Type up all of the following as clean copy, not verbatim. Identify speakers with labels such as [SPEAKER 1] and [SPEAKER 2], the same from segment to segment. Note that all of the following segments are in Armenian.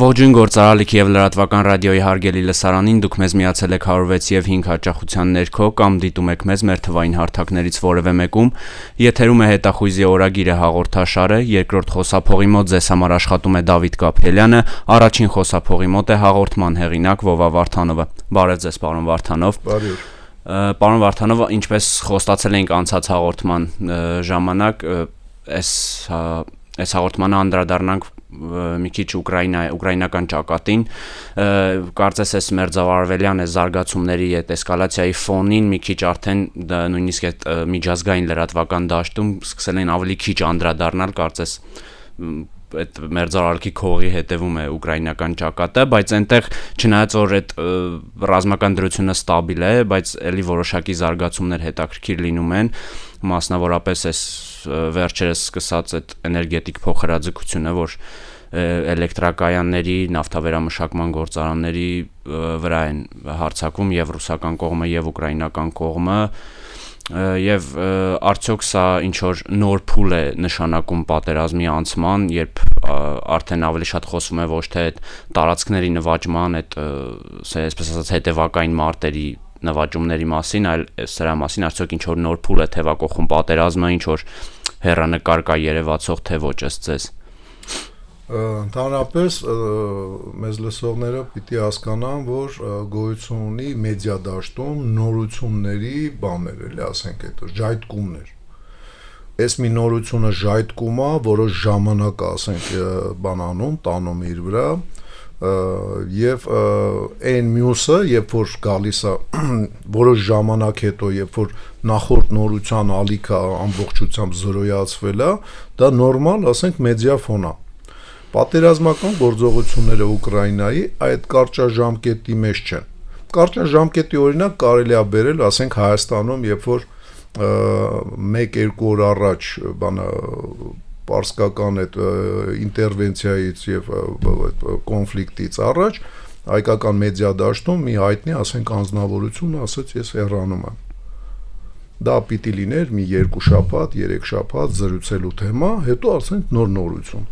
[SPEAKER 1] Ողջույն գործարարlik և լրատվական ռադիոյի հարգելի լսարանին, դուք մեզ միացել եք 106 և 5 հաճախության ներքո կամ դիտում եք մեզ մեր թվային հարթակներից որևէ մեկում, եթերում է հետախույզի օրագիրը հաղորդաշարը, երկրորդ խոսափողի մոտ ձեզ համար աշխատում է Դավիթ Գաբրելյանը, առաջին խոսափողի մոտ է հաղորդման հեղինակ Վովա Վարդանովը։ Բարև ձեզ, պարոն Վարդանով։
[SPEAKER 2] Բարև։
[SPEAKER 1] Պարոն Վարդանով, ինչպես խոստացել էինք անցած հաղորդման ժամանակ, այս հաղորդմանը անդրադառնանք մի քիչ ուկրաինական ճակատին, կարծես այս մերձավարվելյան զարգացումների այդ էսկալացիայի ֆոնին մի քիչ արդեն նույնիսկ այդ միջազգային լրատվական դաշտում սկսել են ավելի քիչ անդրադառնալ, կարծես այդ մերձարարքի քողի հետևում է ուկրաինական ճակատը, բայց այնտեղ չնայած որ այդ ռազմական դրությունը ստաբիլ է, բայց էլի որոշակի զարգացումներ հետաքրքիր լինում են, մասնավորապես այս վերջերս սկսած այդ էներգետիկ փոխհրաձգությունը, որ էլեկտրակայանների, նավթավերամշակման գործարանների վրա են հարձակվում եւ ռուսական կողմը եւ ուկրաինական կողմը, եւ արդյոք սա ինչ որ նոր փուլ է նշանակում պատերազմի անցման, երբ արդեն ավելի շատ խոսվում է ոչ թե այդ տարածքների նվաճման, այդ այսպես ասած հետևակային մարտերի նվաճումների մասին, այլ սրա մասին արդյոք ինչ որ նոր փուլ է թևակողում պատերազմը, ինչ որ հեռանկար կա երևացող թե ոչ ըստ ձեզ։
[SPEAKER 2] Ընդհանրապես մեզ լսողները պիտի հասկանան, որ գոյություն ունի մեդիա դաշտում նորությունների բաներ, էլի ասենք այդ ժայթքումներ։ Այս մի նորությունը ժայթքում է, որոշ ժամանակ ասենք բանանում, տանում իր վրա, եւ այն մյուսը, երբ որ գալիս է որոշ ժամանակ հետո, երբ որ նախորդ նորության ալիքը ամբողջությամբ զրոյացվել է, դա նորմալ, ասենք մեդիա ֆոն է։ Պատերազմական գործողությունները Ուկրաինայի այդ կարճաժամկետի մեջ չեն։ Կարճաժամկետի օրինակ կարելի է բերել, ասենք Հայաստանում, երբ որ 1-2 օր առաջ պարսկական այդ ինտերվենցիայից եւ կոնֆլիկտից առաջ հայկական մեդիա դաշտում մի հայտնի, ասենք անձնավորություն ասաց ես հեռանում եմ։ Դա պիտի լիներ մի 2 շաբաթ, 3 շաբաթ զրուցելու թեմա, հետո ասենք նոր նորություն։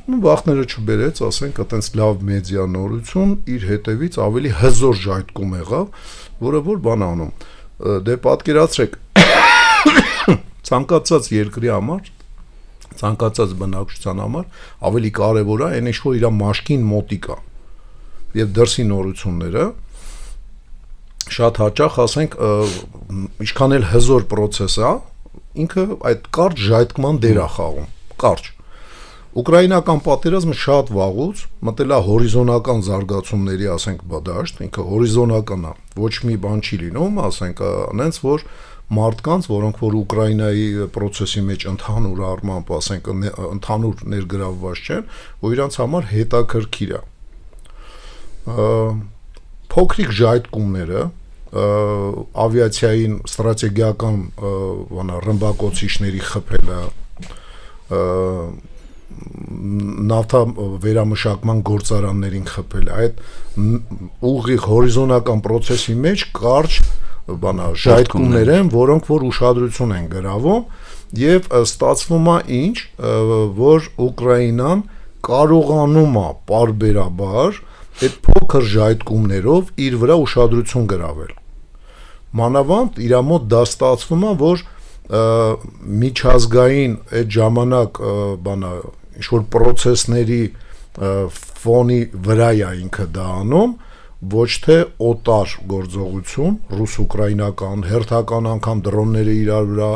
[SPEAKER 2] Վախները չբերեց, ասենք այտենց լավ մեդիա նորություն, իր հետևից ավելի հզոր ժայթքում եղավ, որը որ բան անում։ Դե պատկերացրեք ցանկացած երկրի համար, ցանկացած բնակչության համար ավելի կարևոր է այն ինչ որ իր մաշկին մոտիկ է։ Եվ դրսի նորությունները շատ հաճախ, ասենք, ինչքան էլ հզոր process է, ինքը այդ կարճ ժայթքման դեր է խաղում, կարճ։ Ուկրաինական պատերազմը շատ վաղուց մտել է հորիզոնական զարգացումների, ասենք, դաշտ, ինքը հորիզոնական է, ոչ մի բան չի լինում, ասենք, այնց որ մարդկանց, որոնք որ Ուկրաինայի process-ի մեջ ընդհանուր առմամբ, ասենք, ընդհանուր ներգրավված չեն, որ իրանց համար հետաքրքիր է։ Փոքրիկ ժայթքումները ավիացիային ստրատեգիական ռմբակոծիչների խփելը, նավթա վերամշակման գործարաններին խփելը, այդ ուղիղ հորիզոնական process-ի մեջ կարճ ժայթքումներ են, որոնք որ ուշադրություն են գրավում եւ ստացվում է ինչ, որ Ուկրաինան կարողանում է պարբերաբար այդ փոքր ժայթքումներով իր վրա ուշադրություն գրավել։ Մանավանդ իր մոտ դա ստացվում է, որ միջազգային այդ ժամանակ ինչ-որ process-ների ֆոնի վրա է ինքը դա անում, ոչ թե օտար գործողություն, ռուս-ուկրաինական, հերթական անգամ դրոնները իրար վրա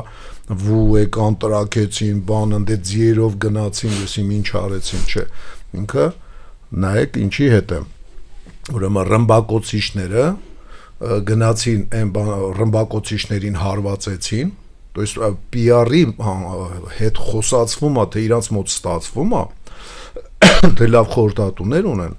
[SPEAKER 2] վու եկան, տրակեցին, բան ընդ ձիերով գնացին, եսիմ ինչ արեցին, չէ։ Ինքը նայեք ինչի հետ է։ Ուրեմն ռմբակոծիչները գնացին այն ռմբակոծիչներին հարվածեցին, то есть PR-ի հետ խոսացվում է, թե իրանց մոտ ստացվում է, թե լավ խորհրդատուներ ունեն,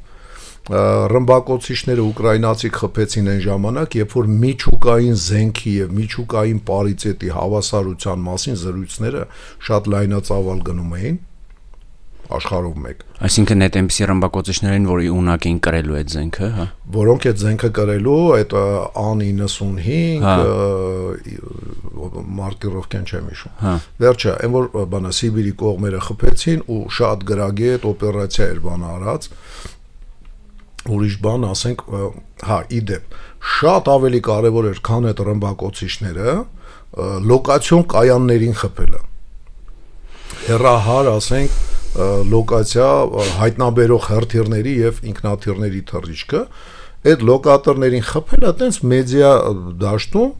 [SPEAKER 2] ռմբակոծիչները ուկրաինացի խփեցին այն ժամանակ, երբ որ միջուկային զենքի եւ միջուկային պարիտետի հավասարության մասին զրույցները շատ լայնածավալ գնում էին աշխարհով մեկ։
[SPEAKER 1] Այսինքն այդ այնպիսի ռմբակոծիչներին, որի ունակ էին կրելու այդ զենքը, հա։ Որոնք
[SPEAKER 2] այդ զենքը կրելու, այդ An-95 մարկիրովկեն չեմ հիշում։ Վերջը, այն որ Սիբիրի կողմերը խփեցին ու շատ գրագետ օպերացիա էր բան արած, ուրիշ բան, ասենք, հա, իդեպ, շատ ավելի կարևոր էր, քան այդ ռմբակոծիչները, լոկացիոն կայաններին խփելը։ Հեռահար, ասենք, լոկացիա հայտնաբերող հերթիրների եւ ինքնաթիռների թռիչքը, այդ լոկատորներին խփելը այտենց մեդիա դաշտում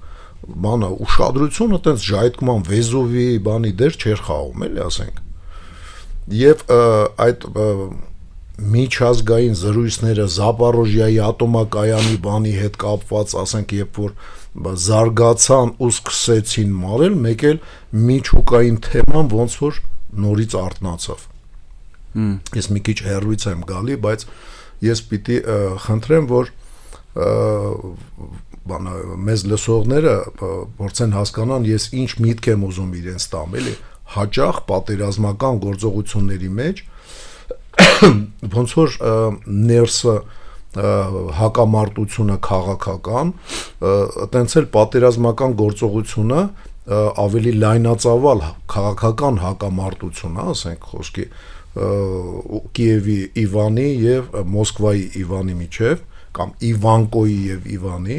[SPEAKER 2] բանը ուշադրությունը այտենց ժայթքման Վեզուվի բանի դեր չէր խաղում, էլի ասենք։ Եվ այդ միջազգային զրույցները Զապորոժիայի ատոմակայանի բանի հետ կապված, ասենք, երբ որ զարգացան ու սկսեցին մարել, մեկ էլ միջուկային թեման ոնց որ նորից արթնացավ։ Ես մի քիչ հեռվից եմ գալի, բայց ես պիտի խնդրեմ, որ բանը մեզ լսողները փորձեն հասկանան, ես ինչ միտք եմ ուզում իրենց տամ, էլի, հաճախ պատերազմական գործողությունների մեջ ոնց որ ներսը հակամարտությունը քաղաքական, այտենց էլ պատերազմական գործողությունը ավելի լայնածավալ քաղաքական հակամարտություն, ասենք խոսքի Կիևի Իվանի եւ Մոսկվայի Իվանի միջև կամ Իվանկոյի եւ Իվանի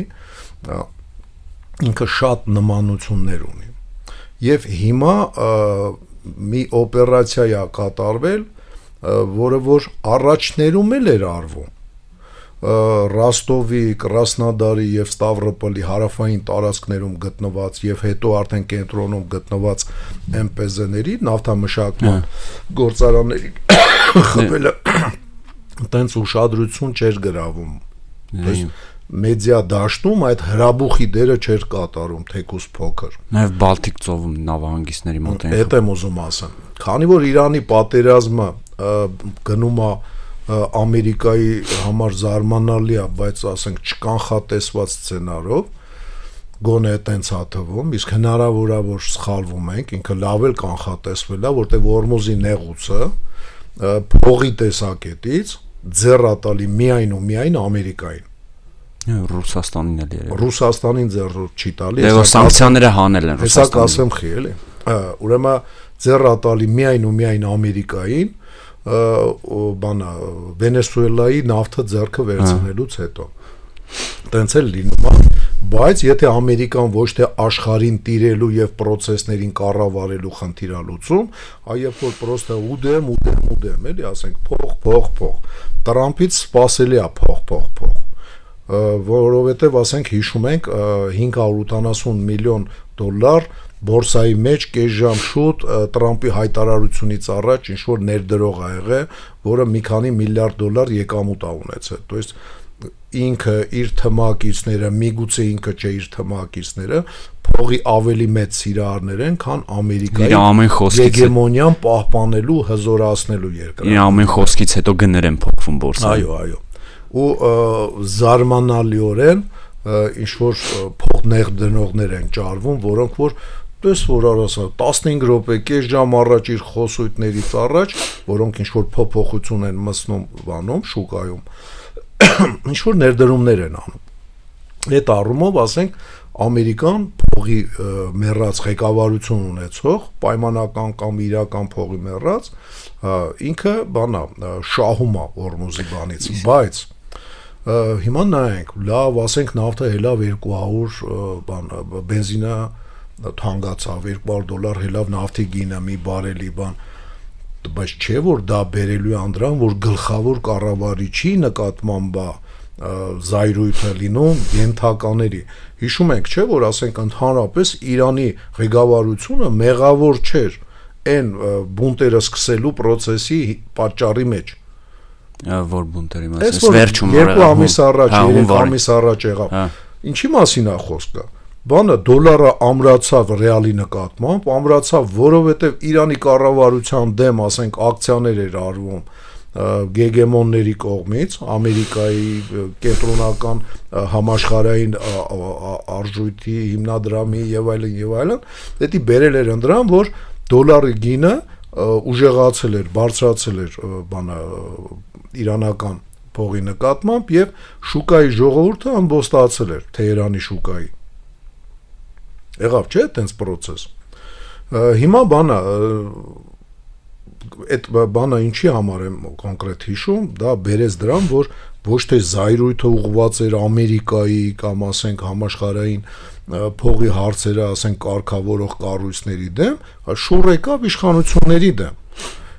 [SPEAKER 2] ինքը շատ նմանություններ ունի։ Եվ հիմա մի օպերացիա է կատարվել, որը որ առաջներում էլ էր արվում Ռոստովի, Կրասնոդարի եւ Ստավրոպոլի հարավային տարածքներում գտնված եւ հետո արդեն կենտրոնում գտնված MPZ-ների նավթամշակման գործարանների խփելը տենց ուշադրություն չէր գրավում։ Դες մեդիա դաշտում այդ հրաբուխի դերը չէր կատարում, թեկուզ փոքր։
[SPEAKER 1] Նաեւ Բալտիկ ծովում նավահանգիստների մոտ են։
[SPEAKER 2] Էդ եմ ուզում ասեմ։ Քանի որ Իրանի պատերազմը գնում է Ամերիկայի համար զարմանալի է, բայց ասենք չկանխատեսված սցենարով, գոնե այտենց հաթվում, իսկ հնարավոր է որ սխալվում ենք, ինքը լավ էլ կանխատեսվել է, որտեղ Օրմուզի նեղուցը փողի տեսակետից ձեռատալի միայն ու միայն Ամերիկային։
[SPEAKER 1] Ռուսաստանին էլ է։
[SPEAKER 2] Ռուսաստանին ձեռ չի տալի։
[SPEAKER 1] Դե որ սանկցիաները հանել են
[SPEAKER 2] Ռուսաստանը։ Հեսա կասեմ խի էլի։ Ուրեմն ձեռատալի միայն ու միայն Ամերիկային բանա Վենեսուելայի նավթը ձեռքը վերցնելուց հետո տենց էլ լինում է, բայց եթե Ամերիկան ոչ թե աշխարհին տիրելու եւ process-ներին կառավարելու խնդիր է լուծում, այլ երբ որ պրոստը ուդեմ, էլի ասենք փող, Տրամփից սпасելի է փող, որովհետեւ ասենք հիշում ենք 580 միլիոն դոլար բորսայի մեջ կես ժամ շուտ Տրամփի հայտարարությունից առաջ ինչ որ ներդրող ա եղել, որը մի քանի միլիարդ դոլար եկամուտ ա ունեցել։ То есть ինքը իր թմակիցները, միգուցե ինքը չէ իր թմակիցները, փողի ավելի մեծ սիրահարներ են, քան Ամերիկայի հեգեմոնիան պահպանելու, հզորացնելու երկրը։
[SPEAKER 1] Իր ամեն խոսքից հետո գներ են փոխվում բորսայի։
[SPEAKER 2] Այո։ Ու զարմանալիորեն ինչ որ փող ներդնողներ են ճարվում, որոնք որ դες որ արասա 15 րոպե կես ժամ առաջ իր խոսույթներից առաջ, որոնք ինչ որ փոփոխություն են մտնում բանում, շուկայում, ինչ որ ներդրումներ են անում։ Այդ առումով ասենք Ամերիկան փողի մեռած ղեկավարություն ունեցող, պայմանական կամ իրական փողի մեռած, ինքը բանա շահում է Օրմուզի բանից, բայց հիմա նայենք, լավ, ասենք նավթը հելավ 200 բան բենզինը թանկացավ $200 հելավ նավթի գինը մի բարելի բան, բայց չէ որ դա բերելու է անդրան, որ գլխավոր կառավարիչի նկատմամբ զայրույթը լինում ենթակաների։ Հիշում ենք, չէ որ ասենք ընդհանրապես Իրանի ղեկավարությունը մեղավոր չէր այն բունտերը սկսելու process-ի պատճառի մեջ։
[SPEAKER 1] Որ բունտերի մասին վերջում
[SPEAKER 2] 2 ամիս առաջ, 3 ամիս առաջ եղավ։ Ինչի մասին է խոսքը։ Բանը դոլարը ամրացավ ռեալի նկատմամբ, ամրացավ, որովհետև Իրանի կառավարության դեմ, ասենք, ակցիաներ էր արվում գեգեմոնների կողմից, Ամերիկայի կենտրոնական համաշխարհային արժույթի հիմնադրամի եւ այլն, դա բերել էր ընդրան, որ դոլարի գինը ուժեղացել էր, բարձրացել էր բանը իրանական փողի նկատմամբ եւ շուկայի ժողովուրդը ամբոստացել էր Թեհրանի շուկայի։ Եղավ չէ՞ տենց process։ Հիմա բանը այդ բանը ինչի համար եմ կոնկրետ հիշում, դա բերեց դրան, որ ոչ թե զայրույթը ուղղված էր Ամերիկայի կամ ասենք համաշխարհային փողի հարցերը, ասենք կարգավորող կառույցների դեմ, այլ շուռ եկավ իշխանությունների դեմ։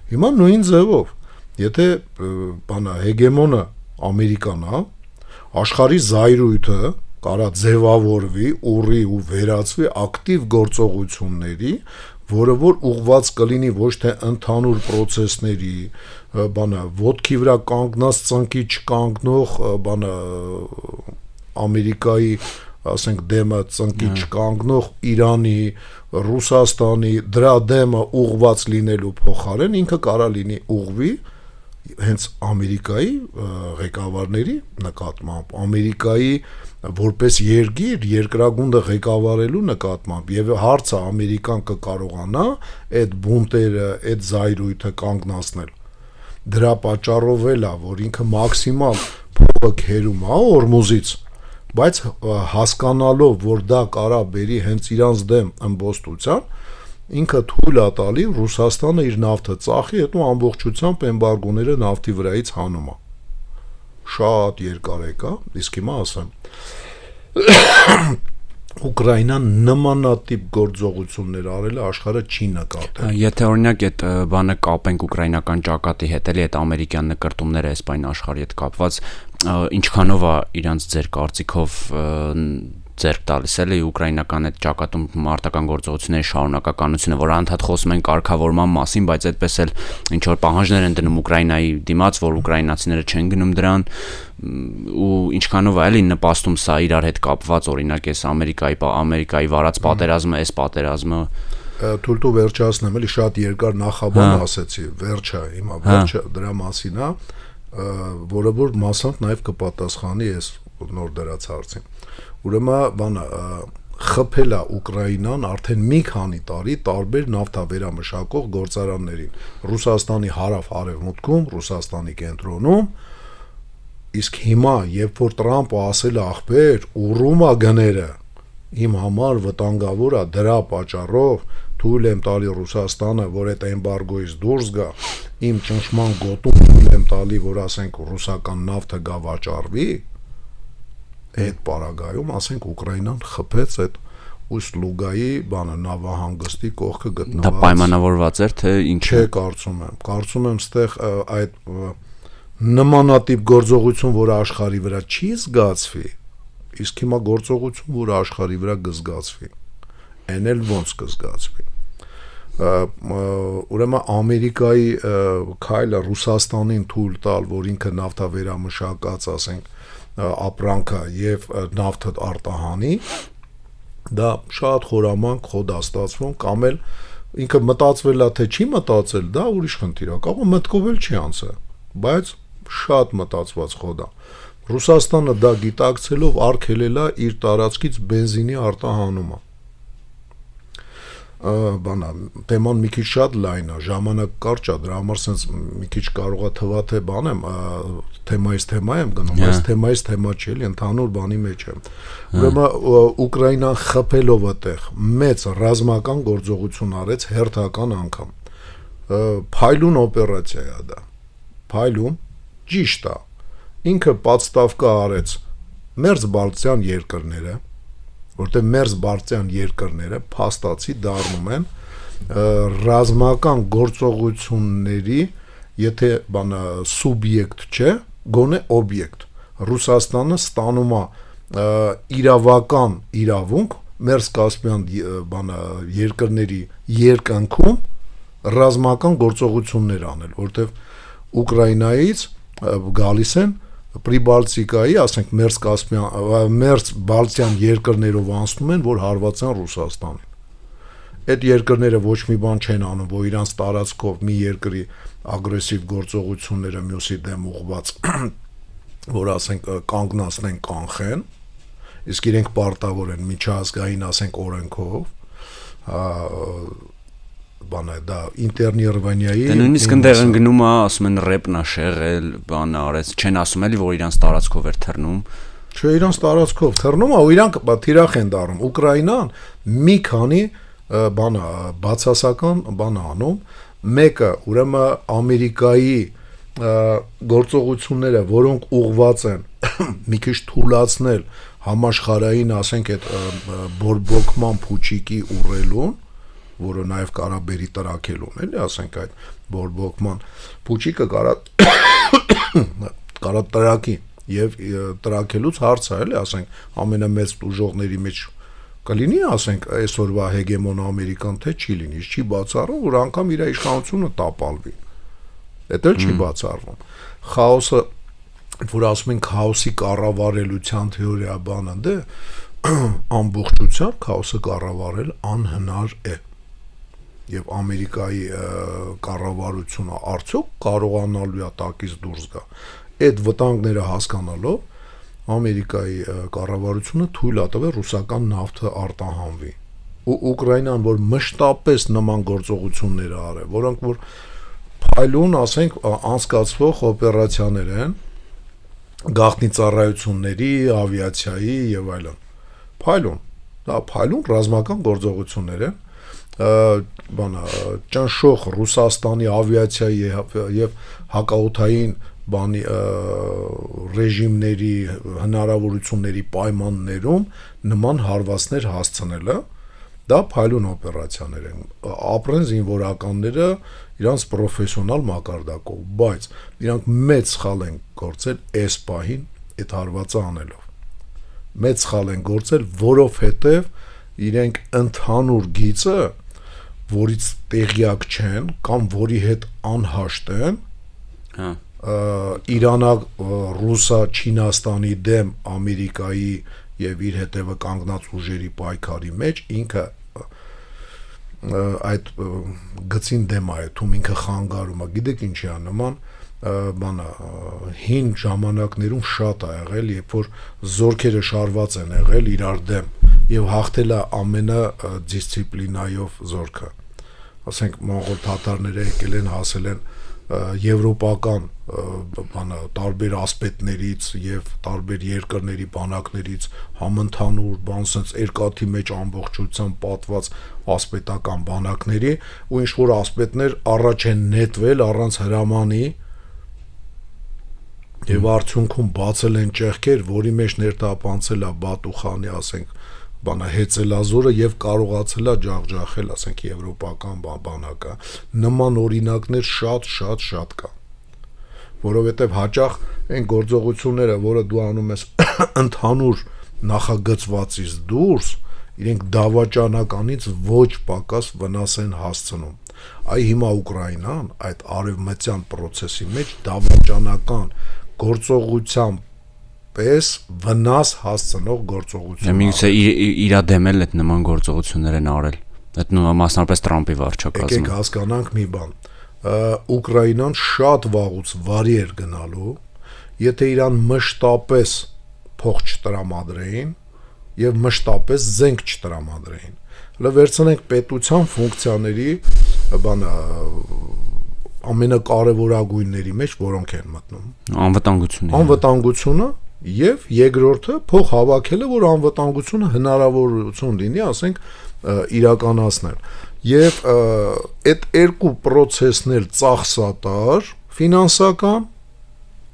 [SPEAKER 2] Հիմա նույն ձևով, եթե բանը հեգեմոնը Ամերիկան է, աշխարհի զայրույթը կարա ձևավորվի, ուռի ու վերածվի ակտիվ գործողությունների, որը որ ուղված կլինի ոչ թե ընդհանուր process-ների, բանը ոտքի վրա կանգնած ծնկի չկանգնող, բանը Ամերիկայի, ասենք դեմը ծնկի չկանգնող Իրանի, Ռուսաստանի դրա դեմը ուղված լինելու փոխարեն ինքը կարա լինի ուղվի հենց Ամերիկայի ղեկավարների նկատմամբ, Ամերիկայի որպես երկիր երկրագունդը ղեկավարելու նկատմամբ եւ հարցը Ամերիկան կկարողանա այդ բունտերը, այդ զայրույթը կանգնացնել։ Դրա պատճառով էլ է, որ ինքը մաքսիմալ փողը քերում է Օրմուզից, բայց հասկանալով, որ դա կարա բերի հենց իրանց դեմ ըմբոստության, ինքը թույլ է տալի Ռուսաստանը իր նավթը ծախի, հետո ամբողջությամբ էմբարգոները նավթի վրայից հանում է։ Շատ երկար եկա, իսկ հիմա ասեմ Ուկրաինան նմանատիպ գործողություններ արել է աշխարհը չի նկատել։
[SPEAKER 1] Եթե օրինակ այդ բանը կապենք ուկրաինական ճակատի հետ, էլի այդ ամերիկյան նկրտումները այսպայն աշխարհի հետ կապված, ինչքանով է իրանց ձեր կարծիքով ձեռք տալիս էլի ուկրաինական այդ ճակատում մարտական գործողությունների շարունակականությունը, որ անդադ խոսում են կարգավորման մասին, բայց այդպես էլ ինչ որ պահանջներ են դնում Ուկրաինայի դիմաց, որ ուկրաինացիները չեն գնում դրան, ու ինչքանով է էլի նպաստում սա իրար հետ կապված, օրինակ այս Ամերիկայի վարած պատերազմը, այս պատերազմը
[SPEAKER 2] Թույլ վերջացնեմ, էլի շատ երկար նախաբան ասեցի, վերջը, հիմա վերջը դրա մասին է, որը որ մասամբ նաև կպատասխանի այս նոր դրած հարցին։ Ուրեմն բանը խփել է Ուկրաինան արդեն մի քանի տարի տարբեր նավթավերամշակող գործարաններին Ռուսաստանի հարավ-արևմուտքում, Ռուսաստանի կենտրոնում, իսկ հիմա երբ որ Տրամպը ասել է ախպեր, ուռում է գները, իմ համար վտանգավոր է դրա պատճառով թույլ եմ տալի Ռուսաստանը, որ այդ էմբարգոից դուրս գա, իմ ճնշման գոտում թույլ եմ տալի, որ ասենք ռուսական նավթը գա վաճառվի, այդ պարագայում, ասենք Ուկրաինան խփեց այդ Ուս-Լուգայի բանը նավահանգստի կողքը գտնված։
[SPEAKER 1] Դա պայմանավորված էր, թե ինչ
[SPEAKER 2] չէ, կարծում եմ, ստեղ այդ նմանատիպ գործողություն, որը աշխարհի վրա չի զգացվի, իսկ հիմա գործողություն, որը աշխարհի վրա կզգացվի, այն էլ ոնց կզգացվի։ Ուրեմն Ամերիկայի քայլը Ռուսաստանին թույլ տալ, որ ինքը նավթավերամշակած, ասենք ապրանքը եւ նավթը արտահանի, դա շատ խորամանկ խոդաստացվում կամ էլ ինքը մտածվել է թե չի մտածել, դա ուրիշ խնդիր է, կարող մտքով էլ չի անցել, բայց շատ մտածված խոդ է։ Ռուսաստանը դա գիտակցելով արգելել է իր տարածքից բենզինի արտահանումը։ Բանա թեման մի քիչ շատ լայն է, ժամանակ կարճ է, դրա համար sense մի քիչ կարող է թվա թե բան եմ, թեմայից թեմա եմ գնում, բայց թեմայից թեմա չի, էլի ընդհանուր բանի մեջ եմ։ Ուրեմն Ուկրաինան խփելով այդտեղ մեծ ռազմական գործողություն արեց հերթական անգամ։ Փայլուն օպերացիա է դա։ Փայլուն ճիշտ է։ Ինքը պատստավկա արեց մերձբալտյան երկրները, որտեղ մերձբալտյան երկրները փաստացի դառնում են ռազմական գործողությունների, եթե բանը սուբյեկտ չէ, գոնե օբյեկտ։ Ռուսաստանը ստանում է իրավական իրավունք մերձկասպյան բանը երկրների երկնքում ռազմական գործողություններ անել, որտեղ Ուկրաինայից գալիս են Պրիբալտիկայի, ասենք մերձբալտյան երկրներով անցնում են, որ հարված են Ռուսաստանին։ Այդ երկրները ոչ մի բան չեն անում, որ իրանց տարածքով մի երկրի ագրեսիվ գործողությունները մյուսի դեմ ուղղված, որ ասենք կանգնացնեն, կանխեն, իսկ իրենք պարտավոր են միջազգային, ասենք օրենքով, բանը դա ինտերնիրվանիայի
[SPEAKER 1] Դե նույնիսկ ընդեղ ընկնում է, ասում են ռեպնա շեղել, բանը արեց, չեն ասում էլի, որ իրանց տարածքով էր թռնում։
[SPEAKER 2] Չէ, իրանց տարածքով թռնում է, ու իրանք թիրախ են դառնում։ Ուկրաինան մի քանի բանը բացասական բան անում, Մեկը ուրեմն Ամերիկայի գործողությունները, որոնք ուղղված են մի քիչ թույլաtsնել համաշխարհային, ասենք, այդ բորբոքման փուչիկի ուռելուն, որը նաև կարա բերի տրակելուն, էլի, ասենք, այդ բորբոքման փուչիկը կարա տրակի եւ տրակելուց հարց է, էլի, ասենք, ամենամեծ ուժողների մեջ կլինի, ասենք, այսօրվա հեգեմոն ամերիկան, թե չի լինի, չի բացառում, որ անգամ իր իշխանությունը տապալվի։ Դա էլ չի բացառվում։ Խաոսը, որ ասում են քաոսի կառավարելության թեորիա բանը, դե ամբողջությամբ քաոսը կառավարել անհնար է։ Եվ Ամերիկայի կառավարությունը արդյոք կարողանալու է տակից դուրս գա։ Այդ վտանգները հասկանալով Ամերիկայի կառավարությունը թույլ է տվել ռուսական նավթը արտահանվի։ Ու Ուկրաինան, որ մշտապես նման գործողություններ արել, որոնք որ փայլուն, ասենք, անցկացվող օպերացիաներ են, գաղտնի ծառայությունների, ավիացիայի եւ այլն։ Փայլուն, դա փայլուն ռազմական գործողություններ են, ճնշող Ռուսաստանի ավիացիայի եւ հակաօդային բանի ռեժիմների հնարավորությունների պայմաններում նման հարվածներ հասցնելը, դա փայլուն օպերացիաներ են, ապրեն զինվորականները իրանց պրոֆեսիոնալ մակարդակով, բայց իրանք մեծ սխալ են գործել այս պահին այդ հարվածը անելով։ Մեծ սխալ են գործել, որովհետև իրենք ընդհանուր գիծը, որից տեղյակ չեն կամ որի հետ անհաշտ են, Իրանա, Ռուսա, Չինաստանի դեմ Ամերիկայի եւ իր հետևը կանգնած ուժերի պայքարի մեջ ինքը այդ գծին դեմ է, թում ինքը խանգարում է, գիտեք ինչի է նման, բանա հին ժամանակներում շատ է եղել, երբ որ զորքերը շարված են եղել իրար դեմ եւ հաղթել է ամենա դիսցիպլինայով զորքը, ասենք մոնղոլ թաթարները եկել են, հասել են եվրոպական բանա տարբեր ասպետներից եւ տարբեր երկրների բանակներից համընդհանուր բան sense երկաթի մեջ ամբողջությամբ պատված ասպետական բանակների ու ինչ որ ասպետներ առաջ են նետվել առանց հրամանի եւ արդյունքում բացել են ճեղքեր, որի մեջ ներտապանցել է Բատուխանի, ասենք, բանա հեծելազորը եւ կարողացել է ջախջախել, ասենք, եվրոպական բանակը։ Նման օրինակներ շատ կա, որովհետեւ հաճախ այն գործողությունները, որը դու անում ես ընդհանուր նախագծվածից դուրս, իրենք դավաճանականից ոչ պակաս վնաս են հասցնում։ Այ հիմա Ուկրաինան այդ արևմտյան process-ի մեջ դավաճանական գործողությամբ պես վնաս հասցնող գործողություն։
[SPEAKER 1] Միգուցե իրա դեմել այդ նման գործողություններ են արել։ Այդ մասնավորապես Տրամպի վարչակազմը։
[SPEAKER 2] Եկեք հասկանանք մի բան։ Ուկրաինան շատ վաղուց վարի էր գնալու, եթե իրան մշտապես փող չտրամադրեին եւ մշտապես զենք չտրամադրեին։ Հələ վերցնենք պետության ֆունկցիաների բանը ամենակարևորագույնների մեջ որոնք են մտնում։ Անվտանգությունը եւ երկրորդը փող հավաքելը, որ անվտանգությունը հնարավորություն լինի, ասենք, իրականացնել։ Եվ այդ երկու process-ներ ծախսատար, ֆինանսական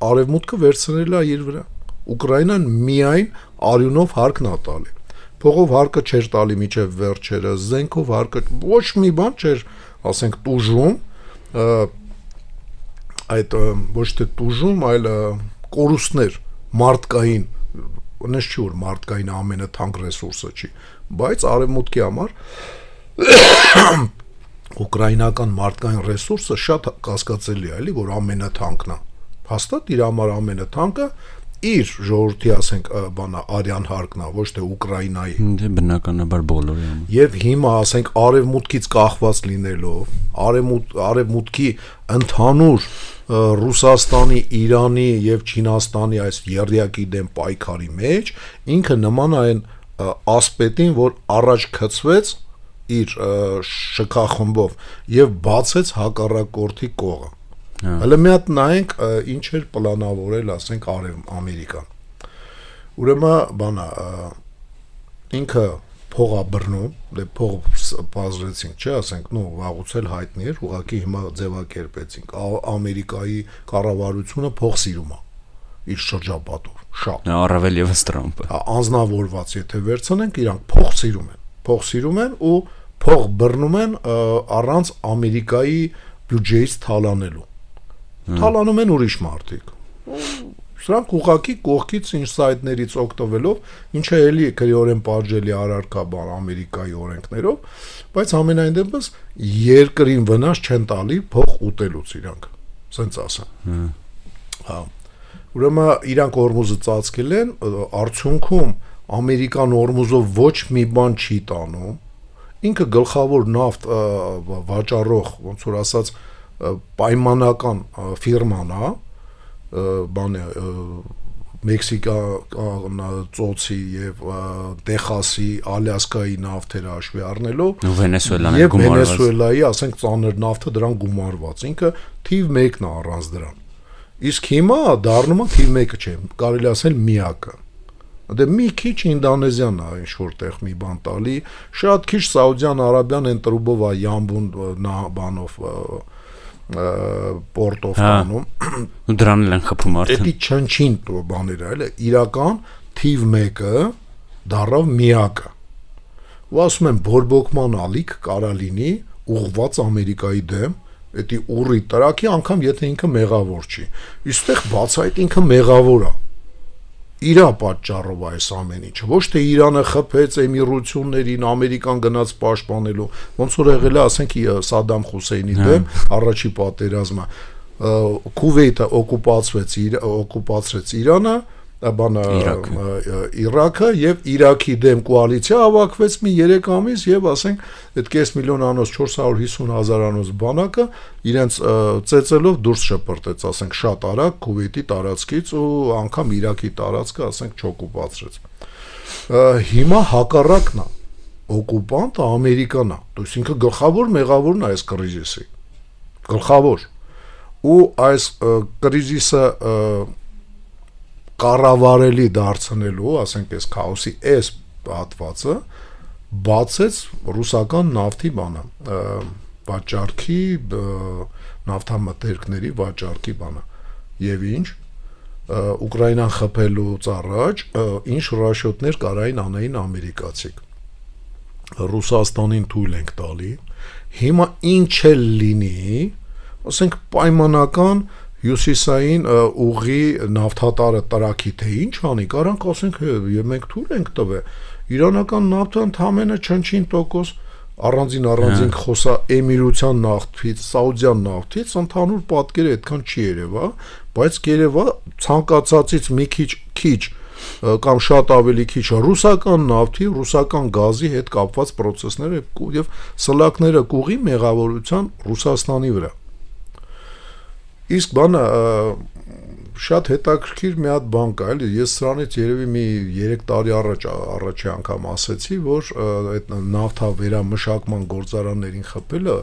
[SPEAKER 2] արևմուտքը վերցնել է իր վրա։ Ուկրաինան միայն արյունով հարկն է տալի։ Փողով հարկը չէր տալի միջև վերջերս, զենքով հարկը ոչ մի բան չէր, ասենք, տուժում, այդ ոչ թե տուժում, այլ կորուստներ մարդկային, նշ չի որ մարդկային ամենաթանկ ռեսուրսը չի, բայց արևմուտքի համար ուկրաինական մարդկային ռեսուրսը շատ կասկածելի է, էլի, որ ամենաթանկն է։ Հաստատ իր համար ամենաթանկը իր ժողովրդի, ասենք, բանա արյան հարկն է, ոչ թե Ուկրաինայի։
[SPEAKER 1] Դե բնականաբար բոլորի համար։
[SPEAKER 2] Եվ հիմա, ասենք, արևմուտքից կախված լինելով, արևմուտքի ընդհանուր Ռուսաստանի, Իրանի եւ Չինաստանի այս երդյակի դեմ պայքարի մեջ ինքը նման է այն ասպետին, որ առաջ գծվեց իր շքախմբով եւ բացեց հակառակորդի կողը։ Հələ մի հատ նայենք ինչ էր պլանավորել, ասենք, Ամերիկան։ Ուրեմն բանա ինքը փող է բռնում, դե փող բազրեցինք, չէ, ասենք, վաղուց էլ հայտնի էր, ուղղակի հիմա ձևակերպեցինք։ Ամերիկայի կառավարությունը փող սիրում է իր շրջապատով, շատ։
[SPEAKER 1] Առավել եւս Տրամպը։
[SPEAKER 2] Անձնավորված, եթե վերցնենք, իրանք փող սիրում են ու փող բռնում են առանց Ամերիկայի բյուջեից թալանելու։ Թալանում են ուրիշ մարդիկ։ Սրանք ուղղակի կողքից ինսայդներից օգտվելով, ինչը էլի քրեորեն պատժելի առարկա բան Ամերիկայի օրենքներով, բայց ամենայն դեպս երկրին վնաս չեն տալի փող ուտելուց իրանք, ասենց ասեմ։ Հա։ Ուրեմն իրանք օրմուզը ծածկել են, արդյունքում Ամերիկան օրմուզով ոչ մի բան չի տանում, ինքը գլխավոր նավթ վաճառող, ոնց որ ասած, պայմանական ֆիրման է, բան Մեքսիկան ծոցի եւ Տեխասի, Ալյասկայի նավթերը հաշվի առնելով
[SPEAKER 1] ու Վենեսուելան
[SPEAKER 2] եւ Վենեսուելայի, ասենք, ծանր նավթը դրան գումարված, ինքը թիվ 1-ն է առանց դրան։ Իսկ հիմա դառնում է թիվ 1-ը չէ, կարելի ասել միակը։ Դե մի քիչ Ինդոնեզիան է ինչ որտեղ մի բան տալի, շատ քիչ Սաուդյան Արաբիան են տրուբով է Յամբուն բանով պորտով տանում։
[SPEAKER 1] Ու դրան են խփում արդեն։
[SPEAKER 2] Էդի չնչին բաները, այլ իրական թիվ 1-ը դառավ միակը։ Ու ասում են բորբոքման ալիք կարա լինի ուղղված Ամերիկայի դեմ, էդի ուռի տրակի անգամ եթե ինքը մեղավոր չի։ Իստեղ բացայտ ինքը մեղավոր է։ Իրա պատճառով այս ամեն ինչը, ոչ թե Իրանը խփեց էմիրություններին, Ամերիկան գնաց պաշտպանելու, ոնց որ եղել է, ասենք, Սադամ Հուսեյնի դեմ առաջի պատերազմը, Քուվեյթը օկուպացրեց Իրանը, Իրաքը եւ Իրաքի դեմ կոալիցիա հավաքվեց մի 3 ամիս եւ ասենք այդ 5 միլիոն անոց 450,000 անոց բանակը իրենց ծեծելով դուրս շպրտեց, ասենք, շատ արագ Քուվեյթի տարածքից ու անգամ Իրաքի տարածքը, ասենք, չօկուպացրեց։ Հիմա հակառակն է, օկուպանտը Ամերիկան է, то есть ինքը գլխավոր մեղավորն է այս կրիզիսի, գլխավոր, ու այս կրիզիսը կառավարելի դարձնելու, ասենք, այս քաոսի այս հատվածը բացեց ռուսական նավթի բանը, վաճառքի, նավթամթերքների վաճառքի բանը։ Եվ ինչ, Ուկրաինան խփելուց առաջ ինչ ռաշոտներ կարային անային ամերիկացիք։ Ռուսաստանին թույլ ենք տալի, հիմա ինչ էլ լինի, ասենք, պայմանական Հյուսիսային ուղի նավթատարը տրակի թե ինչ անի, կարանք ասենք, եւ մենք թույլ ենք տվել։ Իրանական նավթը ընդամենը չնչին տոկոս առանձին խոսա էմիրության նավթից, Սաուդյան նավթից, ընդհանուր պատկերը այդքան չի երևա, բայց երևա ցանկացածից մի քիչ կամ շատ ավելի քիչ ռուսական նավթի, ռուսական գազի հետ կապված process-ները եւ սլակները կուղի մեղավորության Ռուսաստանի վրա։ Իսկ բանը շատ հետաքրքիր մի հատ բան կա, էլի, ես սրանից երևի մի 3 տարի առաջի անգամ ասեցի, որ այդ նավթա վերամշակման գործարաններին խփելը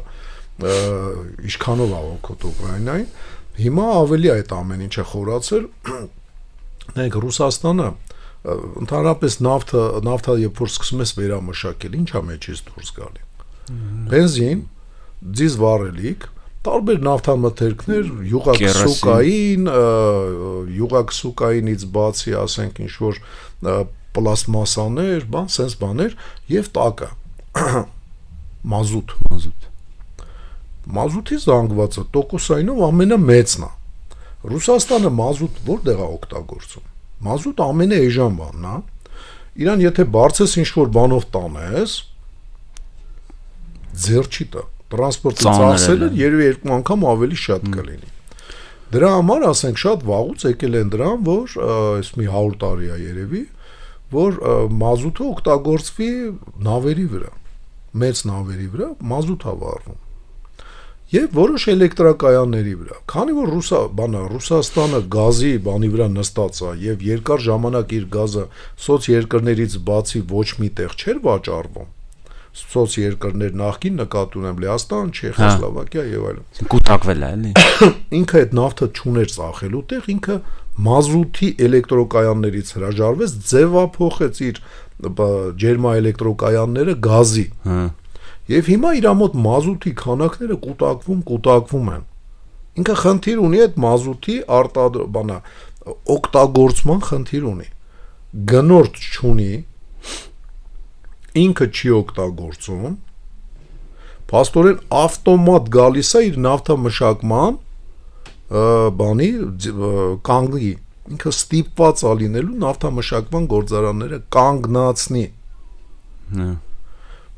[SPEAKER 2] ինչքանով է օգուտ Ուկրաինային, հիմա ավելի այդ ամեն ինչը խորացել, նայեք, Ռուսաստանը ընդհանրապես նավթը երբ որ սկսում ես վերամշակել, ինչա մեջից դուրս գալի։ Բենզին, դիզել վառելիք, տարբեր նավթամթերքներ, յուղակսուկայինից բացի, ասենք, ինչ որ պլաստմասաներ, բան, սենց բաներ եւ տակը մազութ։ Մազութի զանգվածը տոկոսայինով ամենամեծն է։ Ռուսաստանը մազութ որտեղ է օգտագործում։ Մազութ ամենաէժան բանն է։ Իրան եթե բարձես ինչ որ բանով տանես, ձեր չի տա։ Տրանսպորտի ծախսերը երևի 2 անգամ ավելի շատ կլինի։ Դրա համար, ասենք, շատ վաղուց եկել են դրան, որ այս մի 100 տարի է երևի, որ մազութը օգտագործվի նավերի վրա, մեծ նավերի վրա մազութ է վառվում։ Եվ որոշ էլեկտրակայանների վրա։ Քանի որ Ռուսաստանը գազի բանի վրա նստած է եւ երկար ժամանակ իր գազը սոցերկրներից բացի ոչ մի տեղ չէր վաճառվում, սոցերկրներ նախքին նկատի ունեմ Լեհաստան, Չեխոսլովակիա եւ այլն։
[SPEAKER 1] Կուտակվել է, էլի։
[SPEAKER 2] Ինքը այդ նավթը չուներ ծախելու տեղ, ինքը մազութի էլեկտրոկայաններից հրաժարվեց, ձևափոխեց իր ջերմաէլեկտրոկայանները գազի։ Եվ հիմա իր մոտ մազութի քանակները կուտակվում են։ Ինքը խնդիր ունի այդ մազութի օգտագործման խնդիր ունի։ Գնորդ չունի, ինքը չի օգտագործում, փաստորեն ավտոմատ գալիս է իր նավթամշակման կանգնի, ինքը ստիպված է լինելու նավթամշակման գործարանները կանգնացնի։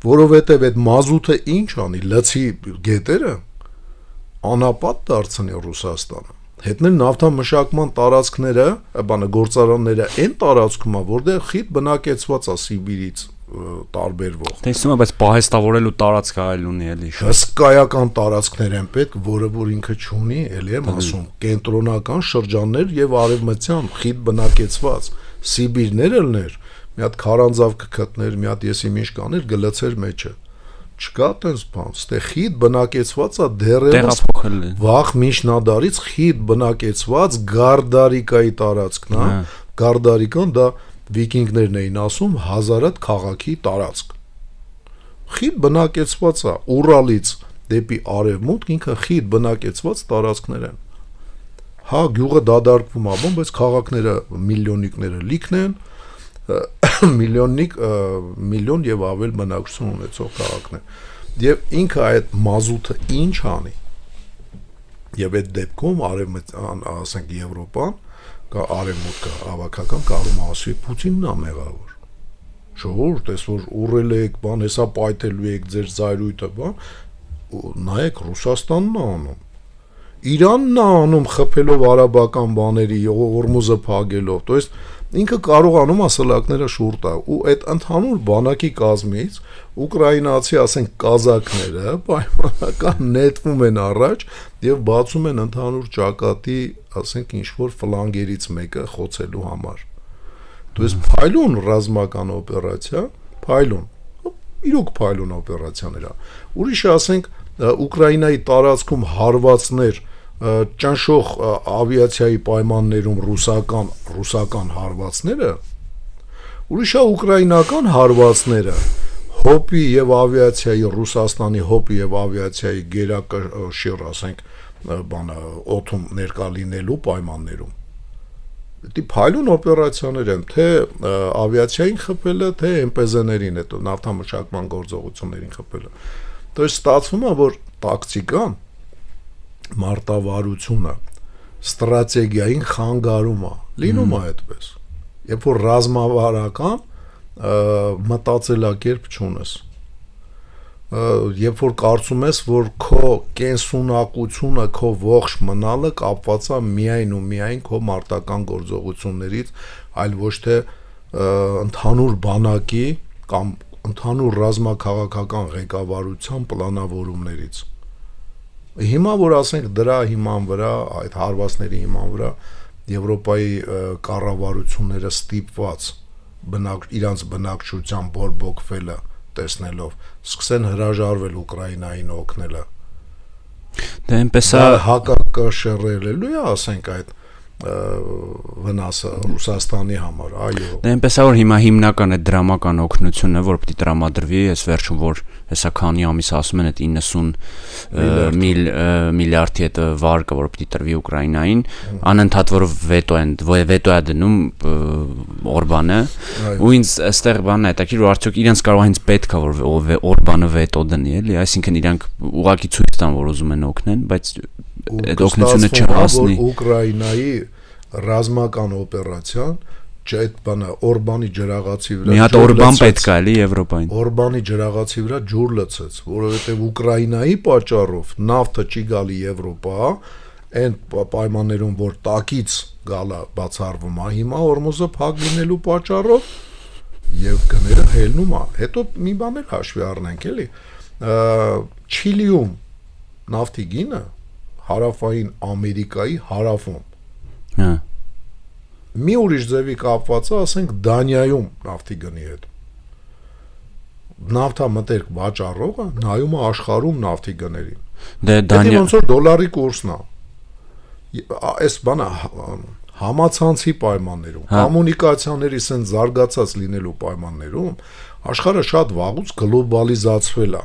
[SPEAKER 2] Որովհետև այդ մազութը ինչ անի, լցի գետերը անապատ դարձնի Ռուսաստանը։ Հետնել նավթամշակման տարածքները, գործարանները այն տարածքում է, որտեղ խիտ բնակեցված է Սիբիրից տարբերվող։
[SPEAKER 1] Տեսնում եմ, բայց պահեստավորելու տարածք այլ ունի էլի։
[SPEAKER 2] Հսկայական տարածքներ են պետք, որը որ ինքը չունի, էլի եմ ասում, կենտրոնական շրջաններ եւ արևմտյան խիտ բնակեցված Սիբիրները լներ, մի հատ քարանձավ կգտներ, մի հատ եսի ինչ կաներ, գլացեր մեջը։ Չկա տես բան, ստե խիտ բնակեցված է դեռևս վաղ միջնադարից խիտ բնակեցված Գարդարիկայի տարածքն է, Գարդարիկան դա վիկինգներն էին ասում հազարատ քաղաքի տարածք։ Խիտ բնակեցված է Ուրալից դեպի արևմուտք ինքը խիտ բնակեցված տարածքներ են։ Հա գյուղը դադարվում է, բայց քաղաքները միլիոնիկները լիքն են, միլիոն եւ ավել բնակչություն ունեցող քաղաքներ։ Եվ ինքը այդ մազութը ինչ անի։ Եվ այդ դեպքում արևմտյան, ասենք Եվրոպան, կա արևմուտքը հավաքական կարող ասի Պուտինն է մեղավոր։ Ժողովուրդ, այս որ ուռել եք, բան, հեսա պայթելու եք ձեր զայրույթը, բան, նայեք Ռուսաստանն է անում։ Իրանն է անում խփելով արաբական բաների, Հորմուզը փակելով, то есть ինքը կարողանում է սլակները շուռ տա ու այդ ընդհանուր բանակի կազմից ուկրաինացի, ասենք, կազակները պայմանական նետվում են առաջ եւ բացում են ընդհանուր ճակատի, ասենք, ինչ որ ֆլանգերից մեկը խոցելու համար։ То есть փայլուն ռազմական օպերացիա, իրոք փայլուն օպերացիաներ է։ Ուրիշը, ասենք, Ուկրաինայի տարածքում հարվածներ ճնշող ավիացիայի պայմաններում ռուսական հարվածները, ուրիշա ուկրաինական հարվածները հոպի եւ ավիացիայի Ռուսաստանի հոպի եւ ավիացիայի գերակշիռ, ասենք, օթում ներկա լինելու պայմաններում։ Դի փայլուն օպերացիաներ են, թե ավիացիային խփելը, թե MPZ-ներին, այդ նավթամշակման գործողություններին խփելը։ То есть ստացվում է, որ տակտիկան, մարտավարությունը, ստրատեգիային խանգարում է, լինում է այդպես։ Երբ որ ռազմավարական մտածելակերպ չունես, երբ որ կարծում ես, որ քո կենսունակությունը, քո ողջ մնալը կապված է միայն ու միայն քո մարտական գործողություններից, այլ ոչ թե ընդհանուր բանակի կամ ընդհանուր ռազմաքաղաքական ղեկավարության պլանավորումներից։ Հիմա որ ասենք դրա հիման վրա, այդ հարվածների հիման վրա Եվրոպայի կառավարությունները ստիպված իրանց բնակչության բորբոքվելը տեսնելով սկսեն հրաժարվել Ուկրաինային օգնելը։
[SPEAKER 1] Դե այնպես է
[SPEAKER 2] հակակշռելելու է, ասենք, այդ վնասը Ռուսաստանի համար, այո։
[SPEAKER 1] Դե այնպես է, որ հիմա հիմնական այդ դրամական օգնությունը, որ պիտի տրամադրվի, այս վերջում որ հեսա քանի ամիս ասում են այդ 90 միլիարդի այդ վարկը, որ պիտի տրվի Ուկրաինային, անընդհատ որ վետո է դնում Օրբանը, ու ինձ այստեղ բանն է հետաքրքիր, որ արդյոք իրենց կարող հենց պետք է որ Օրբանը վետո դնի, էլի, այսինքն իրանք ուղղակի ցույց տան, որ ուզում են օգնեն, բայց այդ օգնությունը չհասնի
[SPEAKER 2] Ուկրաինայի ռազմական օպերացիան այդ բանը Օրբանի ջրաղացի վրա
[SPEAKER 1] մի հատ Օրբան պետք է էլի Եվրոպային
[SPEAKER 2] Օրբանի ջրաղացի վրա ջուր լցեց, որովհետև Ուկրաինայի պատճառով նավթը չի գալի Եվրոպա, այն պայմաններում որ տակից գալա բացառվում է, հիմա Հորմուզը փակ լինելու պատճառով եւ գները հելնում է։ Հետո մի բան էլ հաշվի առնենք, էլի Չիլիում նավթի գինը հարավային Ամերիկայի հարավում։
[SPEAKER 1] Հա
[SPEAKER 2] Մի ուրիշ ձևի կապված է, ասենք, Դանիայում նավթի գնի հետ։ Նավթամտերք վաճառողը նայում է աշխարհում նավթի գներին։
[SPEAKER 1] Դե Դանիա
[SPEAKER 2] ոնց որ դոլարի կուրսն է։ Այս բանը համացանցի պայմաններում, կոմունիկացիաների սեն զարգացած լինելու պայմաններում աշխարհը շատ վաղուց գլոբալիզացվել է։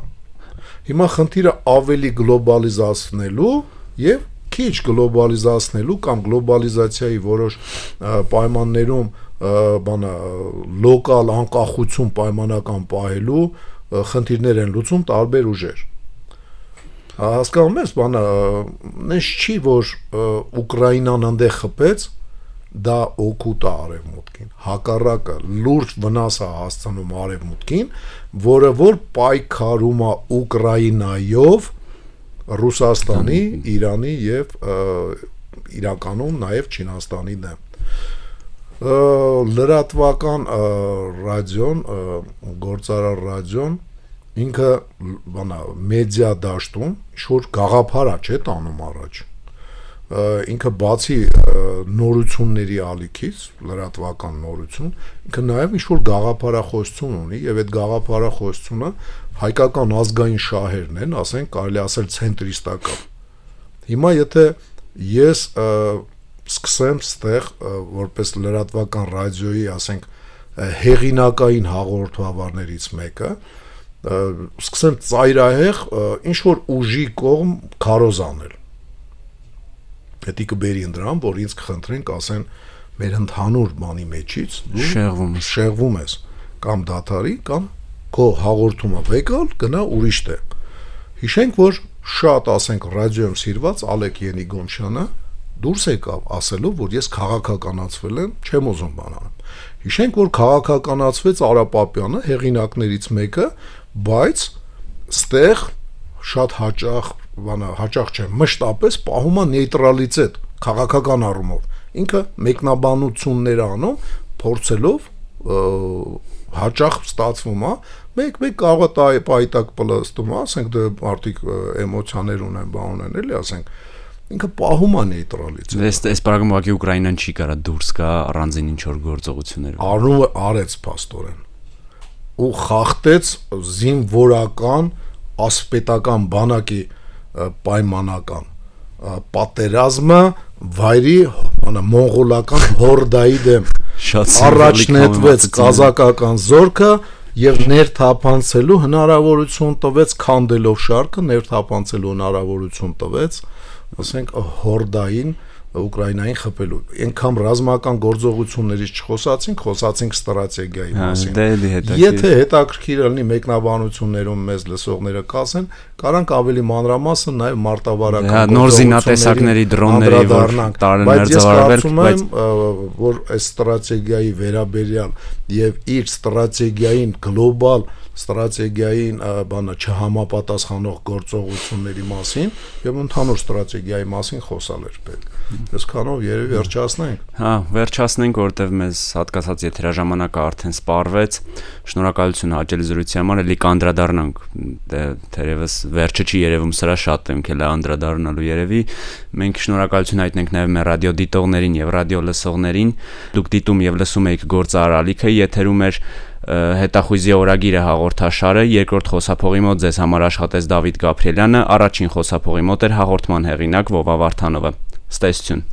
[SPEAKER 2] Հիմա խնդիրը ավելի գլոբալիզացնելու եւ քիչ գլոբալիզացնելու կամ գլոբալիզացիայի որոշ պայմաններում լոկալ անկախություն պայմանական պահելու խնդիրներ են լուծում տարբեր ուժեր։ Հասկանում ես, նես չի, որ Ուկրաինան ընդեղ խփեց, դա օգուտ է արևմուտքին, հակառակը լուրջ վնաս է հասցնում արևմուտքին, որը որ պայքարում է Ուկրաինայով Ռուսաստանի, Իրանի եւ իրականում նաեւ Չինաստանի դեմ։ Լրատվական ռադիոն, գործարար ռադիոն ինքը մեդիա դաշտում շուտ գաղափար է, չէ՞ տանում առաջ։ Ինքը բացի նորությունների ալիքից, լրատվական նորություն, ինքը նաև ինչ-որ գաղափարախոսություն ունի եւ այդ գաղափարախոսությունը հայկական ազգային շահերն են, ասենք կարելի ասել ցենտրիստական։ Հիմա եթե ես սկսեմ ստեղ որպես լրատվական ռադիոյի, ասենք հեղինակային հաղորդավարներից մեկը, սկսեմ ծայրահեղ ինչ-որ ուժի կողմ քարոզանել։ Պետք է բերի ընդրան, որ ինձ կխնդրենք, ասեն, մեր ընդհանուր բանի մեջից շեղվում ես կամ դաթարի, կամ քո հաղորդումը վեկալ գնա ուրիշ տեղ։ Հիշենք, որ շատ, ասենք, ռադիոյում սիրված Ալեք Ենիգոմշյանը դուրս եկավ ասելով, որ ես քաղաքականացվել եմ, չեմ ուզում բանալ։ Հիշենք, որ քաղաքականացվեց Արա Պապյանը, հեղինակներից մեկը, բայց ստեղ շատ հաճախ չէ, մշտապես պահում է նեյտրալիտետ քաղաքական առումով։ Ինքը մեկնաբանություններ անում, փորձելով հաճախ ստացվում է, մեկ կարող է պայտակ պլստում, ասենք դե արդիկ էմոցիաներ ունեն, բան ունեն, էլի ասենք, ինքը պահում է նեյտրալիտետ։
[SPEAKER 1] Այս բaragում ուղղակի Ուկրաինան չի կարա դուրս գա առանձին ինչ-որ գործողություններ։
[SPEAKER 2] Արեց փաստորեն ու խախտեց զինվորական ասպետական բանակի պայմանական պատերազմը վայրի մոնղոլական հորդայի դեմ առաջնետվեց կազակական զորքը եւ ներթափանցելու հնարավորություն տվեց քանդելով շարքը ներթափանցելու հնարավորություն տվեց ասենք հորդային Ուկրաինային խփելու։ Այնքան ռազմական գործողություններից չխոսացինք, խոսացինք ստրատեգիայի մասին։ Եթե հետաքրքիր լինի մեկնաբանություններում մեզ լսողները կասեն, կարանք ավելի մանրամասն նաև մարտավարական
[SPEAKER 1] նոր զինատեսակների դրոնների որ տարել մերձավարվել,
[SPEAKER 2] բայց որ այս ստրատեգիայի վերաբերյալ եւ իր ստրատեգիային գլոբալ ստրատեգիային չհամապատասխանող գործողությունների մասին եւ ընդհանուր ստրատեգիայի մասին խոսալ էր պետք։ Այսքանով երևի վերջացնենք։
[SPEAKER 1] Հա, վերջացնենք, որտեվ մեզ հատկացած եթերաժամանակը արդեն սպառվեց։ Շնորհակալություն հաճելի զրույցի համար, ելի կանդրադառնանք։ Թերևս վերջը չի երևում սրա շատ ենք էլ անդրադառնալու երևի։ Մենք շնորհակալություն հայտնենք նաեւ մեր ռադիո դիտողներին եւ ռադիո լսողներին։ Դուք դիտում եւ լսում եք Գործարար ալիքը, եթերում էր հետախույզի օրագիրը հաղորդաշարը, երկրորդ խոսափողի մոտ ձեզ համար աշխատեց Դավիթ Գաբրիելյանը, առաջին խոսափողի մոտ էր հաղորդման հեղինակ Վովա Վարդանովը։ Ստեսություն։